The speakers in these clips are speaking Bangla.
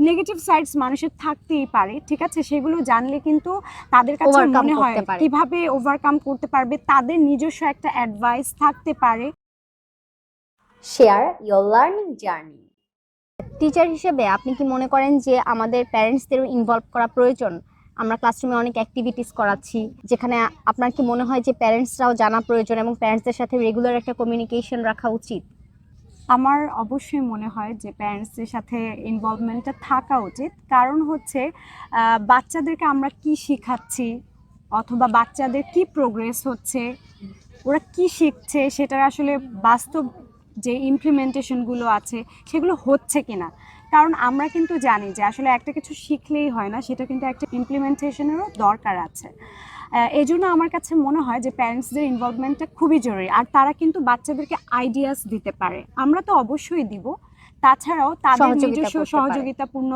নেগেটিভ সাইডস মানুষের থাকতেই পারে, ঠিক আছে, সেগুলো জানলে কিন্তু তাদের কাছে মনে হয় কিভাবে ওভারকাম করতে পারবে, তাদের নিজস্ব একটা অ্যাডভাইস থাকতে পারে। Share your learning journey. Teacher হিসেবে আপনি কি মনে করেন যে আমাদের প্যারেন্টসদেরও ইনভলভ করা প্রয়োজন? আমরা ক্লাসরুমে অনেক অ্যাক্টিভিটিস করাচ্ছি, যেখানে আপনার কি মনে হয় যে প্যারেন্টসরাও জানা প্রয়োজন এবং প্যারেন্টসদের সাথে রেগুলার একটা কমিউনিকেশন রাখা উচিত? আমার অবশ্যই মনে হয় যে প্যারেন্টসদের সাথে ইনভলভমেন্টটা থাকা উচিত। কারণ হচ্ছে বাচ্চাদেরকে আমরা কি শেখাচ্ছি অথবা বাচ্চাদের কি প্রোগ্রেস হচ্ছে, ওরা কি শিখছে, সেটার আসলে বাস্তব যে ইমপ্লিমেন্টেশনগুলো আছে সেগুলো হচ্ছে কিনা। কারণ আমরা কিন্তু জানি যে আসলে একটা কিছু শিখলেই হয় না, সেটা কিন্তু একটা ইমপ্লিমেন্টেশনেরও দরকার আছে। এই জন্য আমার কাছে মনে হয় যে প্যারেন্টসদের ইনভলভমেন্টটা খুবই জরুরি। আর তারা কিন্তু বাচ্চাদেরকে আইডিয়াস দিতে পারে, আমরা তো অবশ্যই দিব, তাছাড়াও তাদের নিজস্ব সহযোগিতাপূর্ণ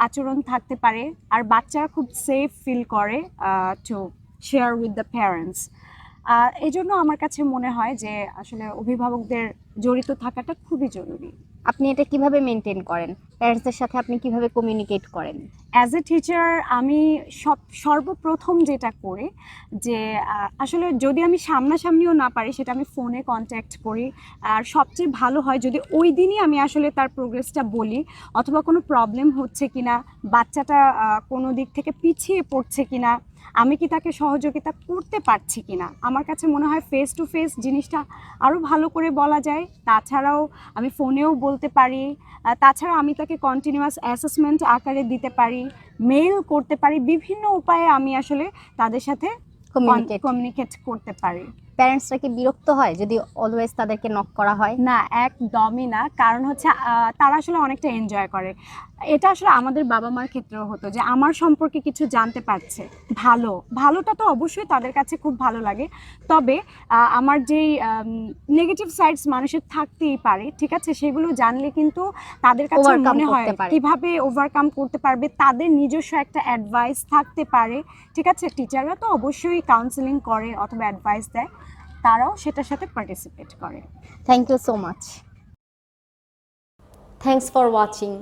আচরণ থাকতে পারে। আর বাচ্চারা খুব সেফ ফিল করে to share with the parents. এই জন্য আমার কাছে মনে হয় যে আসলে অভিভাবকদের জড়িত থাকাটা খুবই জরুরি। আপনি এটা কিভাবে মেনটেন করেন? প্যারেন্টসদের সাথে আপনি কিভাবে কমিউনিকেট করেন? অ্যাজ এ টিচার আমি সর্বপ্রথম যেটা করি যে আসলে যদি আমি সামনাসামনিও না পারি, সেটা আমি ফোনে কন্ট্যাক্ট করি। আর সবচেয়ে ভালো হয় যদি ওই দিনই আমি আসলে তার প্রোগ্রেসটা বলি, অথবা কোনো প্রবলেম হচ্ছে কিনা, বাচ্চাটা কোনো দিক থেকে পিছিয়ে পড়ছে কিনা, আমি কি তাকে সহযোগিতা করতে পারছি কিনা। আমার কাছে মনে হয় ফেস টু ফেস জিনিসটা আরও ভালো করে বলা যায়। তাছাড়াও আমি ফোনেও বলতে পারি, তাছাড়া আমি তাকে কন্টিনিউয়াস অ্যাসেসমেন্ট আকারে দিতে পারি, মেইল করতে পারি, বিভিন্ন উপায়ে আমি আসলে তাদের সাথে কমিউনিকেট করতে পারি। প্যারেন্টসরা কি বিরক্ত হয় যদি অলওয়েজ তাদেরকে নক করা হয়? না, একদমই না। কারণ হচ্ছে তারা আসলে অনেকটা এনজয় করে। এটা আসলে আমাদের বাবা মার ক্ষেত্রেও হতো যে আমার সম্পর্কে কিছু জানতে পারছে, ভালোটা তো অবশ্যই তাদের কাছে খুব ভালো লাগে। তবে আমার যেই নেগেটিভ সাইডস মানুষের থাকতেই পারে, ঠিক আছে, সেগুলো জানলে কিন্তু তাদের কাছে মনে হয় কিভাবে ওভারকাম করতে পারবে, তাদের নিজস্ব একটা অ্যাডভাইস থাকতে পারে, ঠিক আছে। টিচাররা তো অবশ্যই কাউন্সেলিং করে অথবা অ্যাডভাইস দেয়, তারাও সেটার সাথে পার্টিসিপেট করে। Thank you so much. Thanks for watching.